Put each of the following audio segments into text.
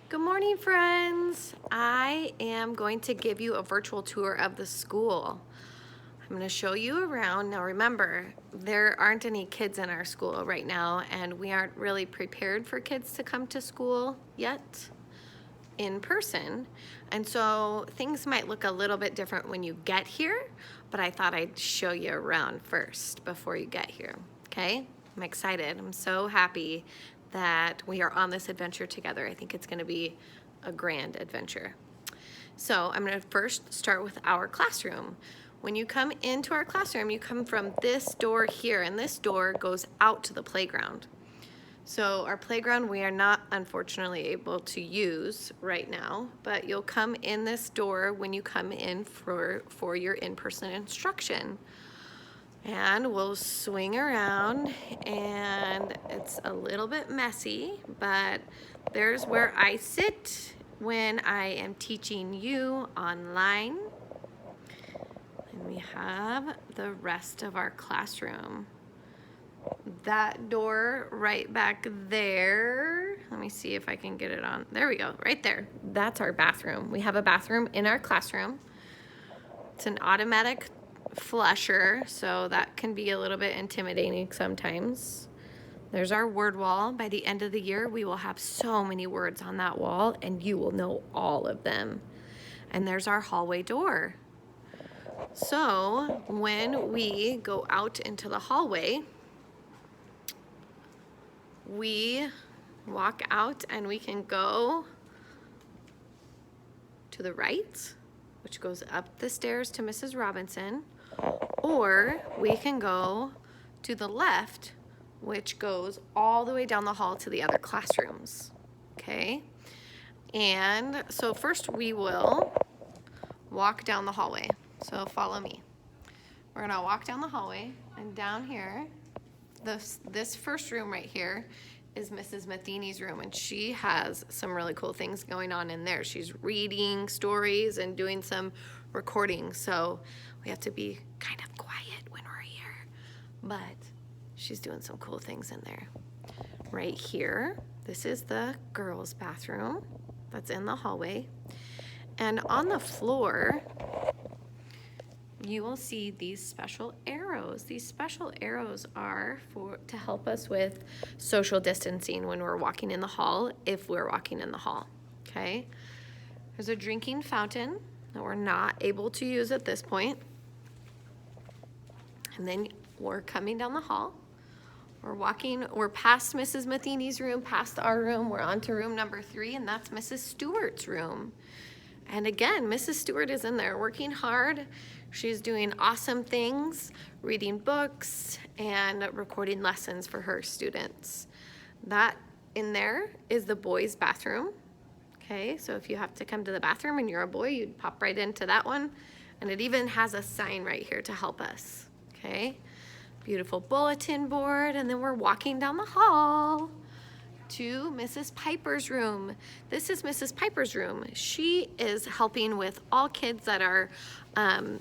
Good morning, friends. I am going to give you a virtual tour of the school. I'm going to show you around. Now remember, there aren't any kids in our school right now, and we aren't really prepared for kids to come to school yet in person. And so things might look a little bit different when you get here, but I thought I'd show you around first before you get here, okay? I'm excited. I'm so happy that we are on this adventure together. I think it's going to be a grand adventure. So I'm going to first start with our classroom. When you come into our classroom, you come from this door here, and this door goes out to the playground. So our playground we are not unfortunately able to use right now, but you'll come in this door when you come in for your in-person instruction. And we'll swing around, and it's a little bit messy, but there's where I sit when I am teaching you online. And we have the rest of our classroom. That door right back there, let me see if I can get it on. There we go, right there. That's our bathroom. We have a bathroom in our classroom. It's an automatic flusher, so that can be a little bit intimidating sometimes. There's our word wall. By the end of the year, we will have so many words on that wall, and you will know all of them. And there's our hallway door. So when we go out into the hallway, we walk out and we can go to the right, which goes up the stairs to Mrs. Robinson, or we can go to the left, which goes all the way down the hall to the other classrooms, okay? And so first we will walk down the hallway. So follow me. We're gonna walk down the hallway, and down here, this first room right here is Mrs. Matheny's room, and she has some really cool things going on in there. She's reading stories and doing some recording, so we have to be kind of quiet when we're here, but she's doing some cool things in there. Right here, this is the girls' bathroom that's in the hallway, and on the floor you will see these special arrows. These special arrows are to help us with social distancing when we're walking in the hall, if we're walking in the hall, okay? There's a drinking fountain that we're not able to use at this point. And then we're coming down the hall. We're past Mrs. Matheny's room, past our room. We're on to room number 3, and that's Mrs. Stewart's room. And again, Mrs. Stewart is in there working hard. She's doing awesome things, reading books and recording lessons for her students. That in there is the boys' bathroom. Okay, so if you have to come to the bathroom and you're a boy, you'd pop right into that one. And it even has a sign right here to help us. Okay, beautiful bulletin board. And then we're walking down the hall to Mrs. Piper's room. This is Mrs. Piper's room. She is helping with all kids that are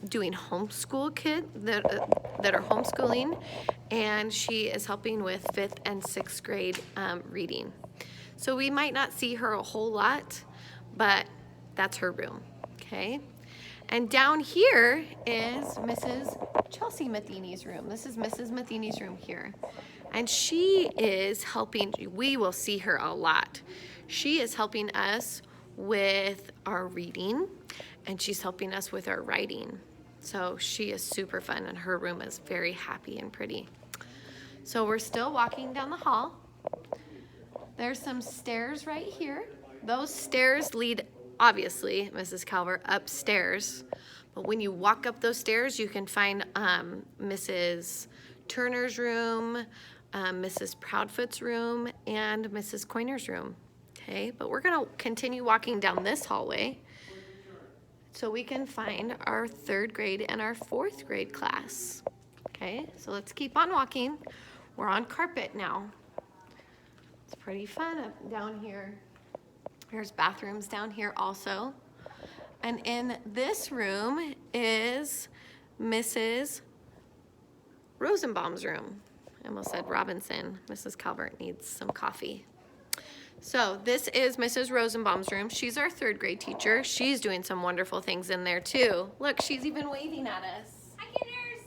doing homeschool that are homeschooling, and she is helping with 5th and 6th grade reading. So we might not see her a whole lot, but that's her room, okay? And down here is Mrs. Chelsea Matheny's room. This is Mrs. Matheny's room here. And she is helping, we will see her a lot. She is helping us with our reading, and she's helping us with our writing. So she is super fun, and her room is very happy and pretty. So we're still walking down the hall. There's some stairs right here. Those stairs lead, obviously, Mrs. Calvert, upstairs. But when you walk up those stairs, you can find Mrs. Turner's room, Mrs. Proudfoot's room, and Mrs. Coiner's room. Okay, but we're gonna continue walking down this hallway so we can find our 3rd grade and our 4th grade class. Okay, so let's keep on walking. We're on carpet now. It's pretty fun up down here. There's bathrooms down here also. And in this room is Mrs. Rosenbaum's room. I almost said Robinson. Mrs. Calvert needs some coffee. So this is Mrs. Rosenbaum's room. She's our 3rd grade teacher. She's doing some wonderful things in there too. Look, she's even waving at us. Hi, Kinders.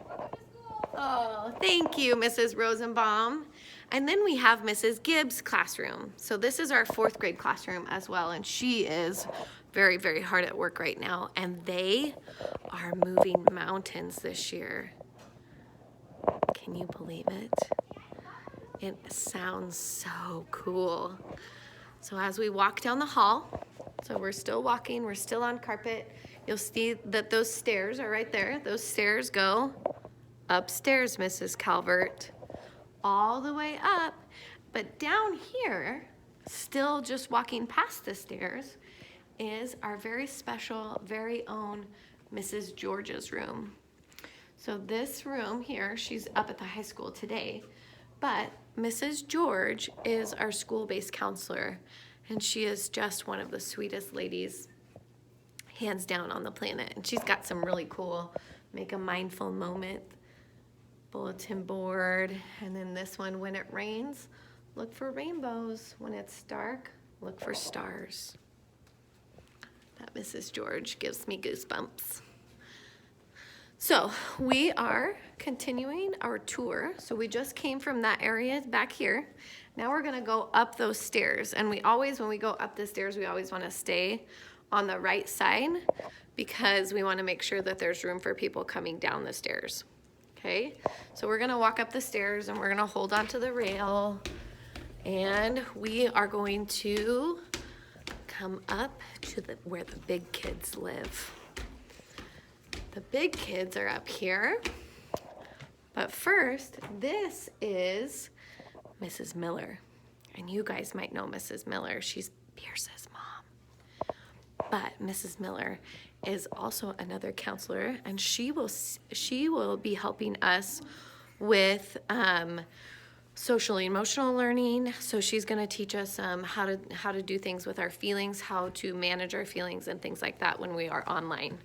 Welcome to school. Oh, thank you, Mrs. Rosenbaum. And then we have Mrs. Gibbs' classroom. So this is our 4th grade classroom as well, and she is very, very hard at work right now. And they are moving mountains this year. Can you believe it? It sounds so cool. So as we walk down the hall, so we're still walking, we're still on carpet, you'll see that those stairs are right there. Those stairs go upstairs, Mrs. Calvert, all the way up. But down here, still just walking past the stairs, is our very special, very own Mrs. George's room. So this room here, she's up at the high school today, but Mrs. George is our school-based counselor, and she is just one of the sweetest ladies, hands down, on the planet. And she's got some really cool make a mindful moment bulletin board. And then this one, when it rains, look for rainbows. When it's dark, look for stars. That Mrs. George gives me goosebumps. So we are continuing our tour. So we just came from that area back here. Now we're gonna go up those stairs. And we always, when we go up the stairs, we always wanna stay on the right side because we wanna make sure that there's room for people coming down the stairs. Okay, so we're gonna walk up the stairs and we're gonna hold onto the rail, and we are going to come up to where the big kids live. The big kids are up here, but first, this is Mrs. Miller. And you guys might know Mrs. Miller. She's Pierce's mom. But Mrs. Miller is also another counselor, and she will be helping us with social and emotional learning. So she's going to teach us how to do things with our feelings, how to manage our feelings and things like that when we are online.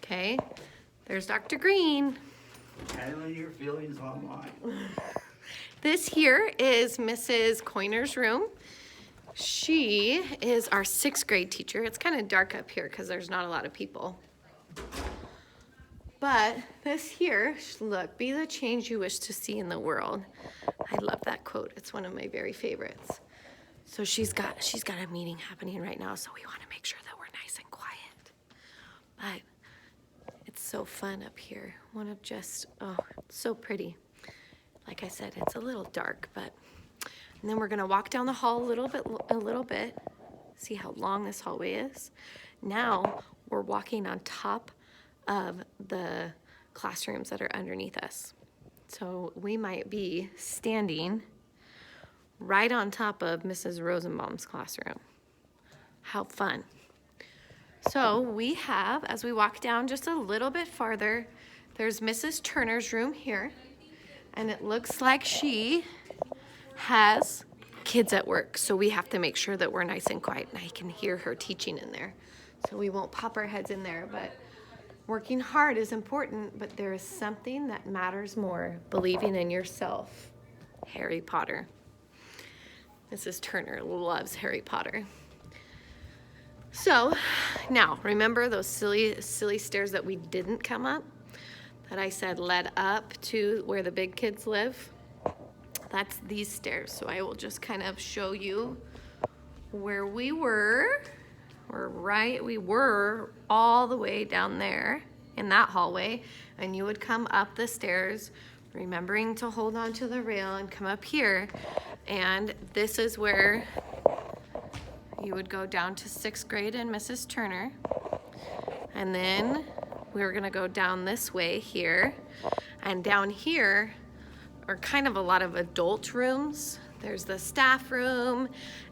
Okay, there's Dr. Green. Handling your feelings online. This here is Mrs. Coiner's room. She is our 6th grade teacher. It's kind of dark up here because there's not a lot of people. But this here, look, be the change you wish to see in the world. I love that quote. It's one of my very favorites. So she's got a meeting happening right now, so we want to make sure that we're nice and quiet. But it's so fun up here. One of just, oh, so pretty. Like I said, it's a little dark, but, and then we're gonna walk down the hall a little bit, see how long this hallway is. Now we're walking on top of the classrooms that are underneath us. So we might be standing right on top of Mrs. Rosenbaum's classroom. How fun. So we have, as we walk down just a little bit farther, there's Mrs. Turner's room here. And it looks like she has kids at work. So we have to make sure that we're nice and quiet. And I can hear her teaching in there. So we won't pop our heads in there. But working hard is important. But there is something that matters more. Believing in yourself. Harry Potter. Mrs. Turner loves Harry Potter. So now, remember those silly stairs that we didn't come up? That I said led up to where the big kids live? That's these stairs. So I will just kind of show you where we were. We were all the way down there in that hallway, and you would come up the stairs, remembering to hold on to the rail and come up here. And this is where you would go down to 6th grade and Mrs. Turner. And then we were gonna go down this way here. And down here are kind of a lot of adult rooms. There's the staff room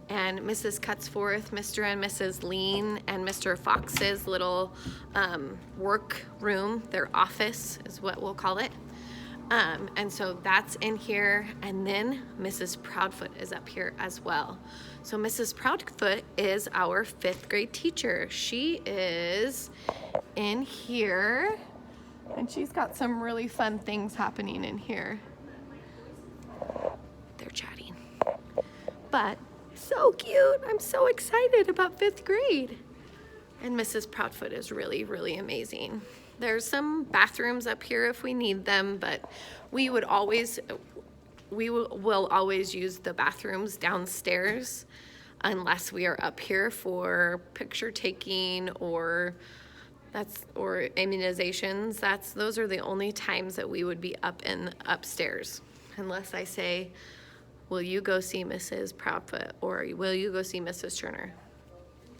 and Mrs. Cutsforth, Mr. and Mrs. Lean, and Mr. Fox's little work room, their office is what we'll call it. And so that's in here, and then Mrs. Proudfoot is up here as well. So Mrs. Proudfoot is our 5th grade teacher. She is in here, and she's got some really fun things happening in here. They're chatting. But So cute. I'm so excited about 5th grade. And Mrs. Proudfoot is really, really amazing. There's some bathrooms up here if we need them, but we will always use the bathrooms downstairs unless we are up here for picture taking or immunizations. Those are the only times that we would be upstairs. Unless I say, will you go see Mrs. Proudfoot or will you go see Mrs. Turner?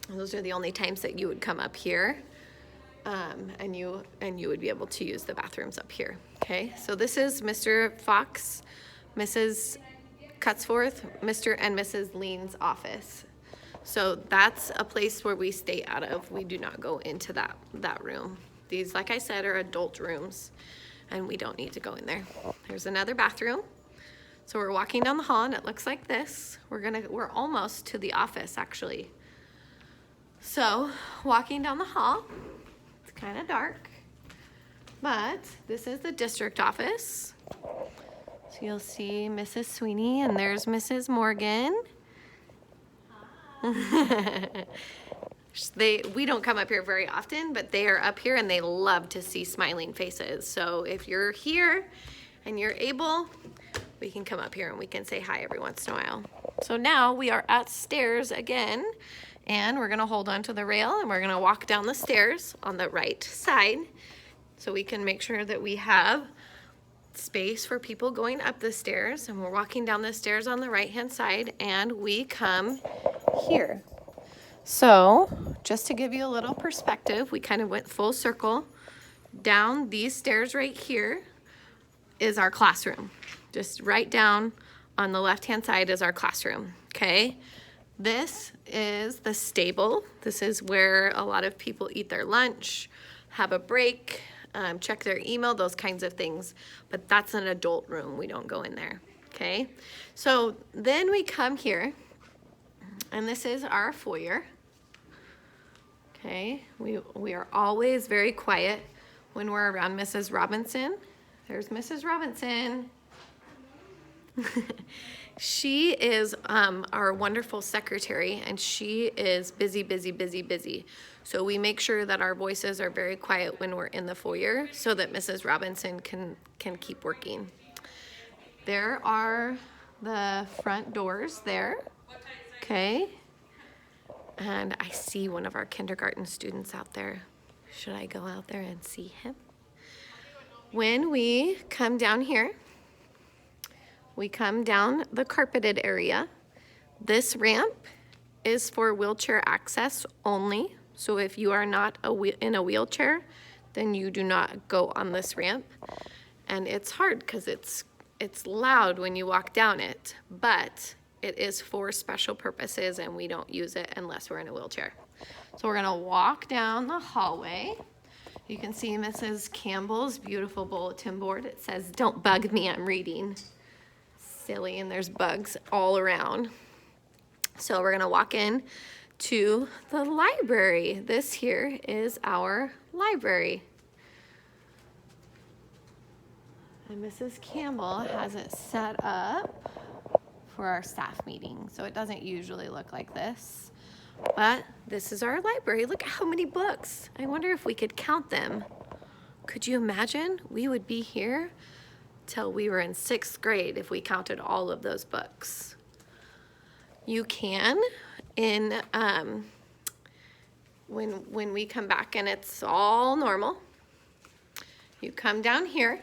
Those are the only times that you would come up here, and you would be able to use the bathrooms up here. Okay, so this is Mr. Fox, Mrs. Cutsforth, Mr. and Mrs. Lean's office. So that's a place where we stay out of. We do not go into that room. These, like I said, are adult rooms, and we don't need to go in there. There's another bathroom. So we're walking down the hall, and it looks like this. We're almost to the office, actually. So, walking down the hall, it's kind of dark, but this is the district office. So you'll see Mrs. Sweeney, and there's Mrs. Morgan. We don't come up here very often, but they are up here and they love to see smiling faces. So if you're here and you're able, we can come up here and we can say hi every once in a while. So now we are at stairs again. And we're gonna hold on to the rail and we're gonna walk down the stairs on the right side so we can make sure that we have space for people going up the stairs. And we're walking down the stairs on the right-hand side and we come here. So just to give you a little perspective, we kind of went full circle. Down these stairs right here is our classroom. Just right down on the left-hand side is our classroom, okay? This is the stable. This is where a lot of people eat their lunch, have a break, check their email, those kinds of things. But that's an adult room. We don't go in there, okay? So then we come here, and this is our foyer, okay? We are always very quiet when we're around Mrs. Robinson. There's Mrs. Robinson. She is our wonderful secretary, and she is busy, busy, busy, busy. So we make sure that our voices are very quiet when we're in the foyer so that Mrs. Robinson can keep working. There are the front doors there, okay? And I see one of our kindergarten students out there. Should I go out there and see him? When we come down here, we come down the carpeted area. This ramp is for wheelchair access only. So if you are not in a wheelchair, then you do not go on this ramp. And it's hard because it's loud when you walk down it, but it is for special purposes and we don't use it unless we're in a wheelchair. So we're gonna walk down the hallway. You can see Mrs. Campbell's beautiful bulletin board. It says, "Don't bug me, I'm reading." Silly, and there's bugs all around. So we're gonna walk in to the library. This here is our library. And Mrs. Campbell has it set up for our staff meeting. So it doesn't usually look like this, but this is our library. Look at how many books. I wonder if we could count them. Could you imagine? We would be here till we were in 6th grade if we counted all of those books. You can, when we come back and it's all normal, you come down here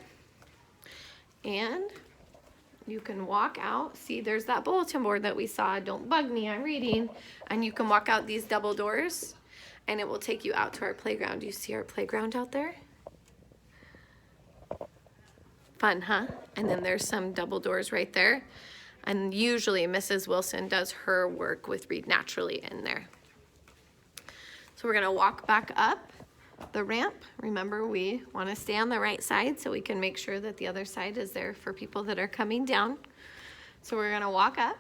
and you can walk out. See, there's that bulletin board that we saw, "Don't bug me, I'm reading." And you can walk out these double doors and it will take you out to our playground. Do you see our playground out there? Fun, huh? And then there's some double doors right there. And usually Mrs. Wilson does her work with Read Naturally in there. So we're gonna walk back up the ramp. Remember, we wanna stay on the right side so we can make sure that the other side is there for people that are coming down. So we're gonna walk up.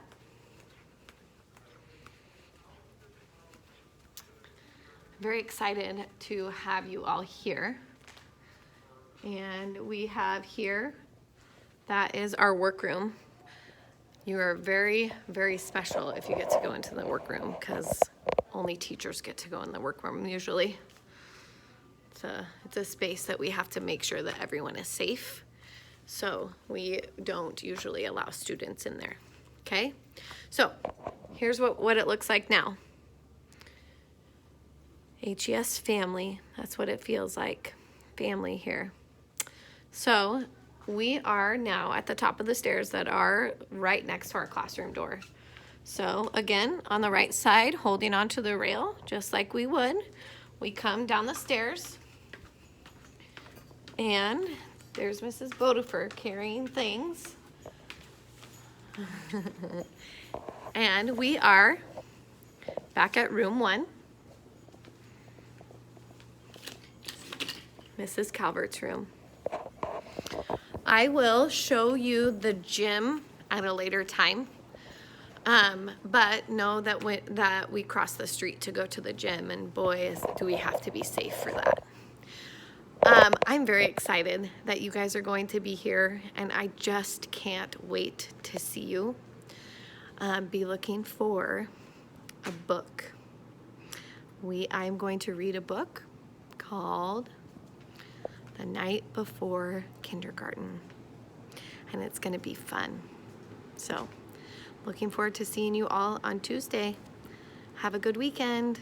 I'm very excited to have you all here. And we have here, that is our workroom. You are very, very special if you get to go into the workroom, because only teachers get to go in the workroom usually. It's a space that we have to make sure that everyone is safe. So we don't usually allow students in there, okay? So here's what it looks like now. HES family, that's what it feels like, family here. So we are now at the top of the stairs that are right next to our classroom door. So again, on the right side, holding onto the rail, just like we would, we come down the stairs, and there's Mrs. Bodefer carrying things. And we are back at room 1. Mrs. Calvert's room. I will show you the gym at a later time, but know that we cross the street to go to the gym, and boy, do we have to be safe for that. I'm very excited that you guys are going to be here, and I just can't wait to see you. Be looking for a book. I'm going to read a book called The Night Before Kindergarten, and it's going to be fun. So, looking forward to seeing you all on Tuesday. Have a good weekend.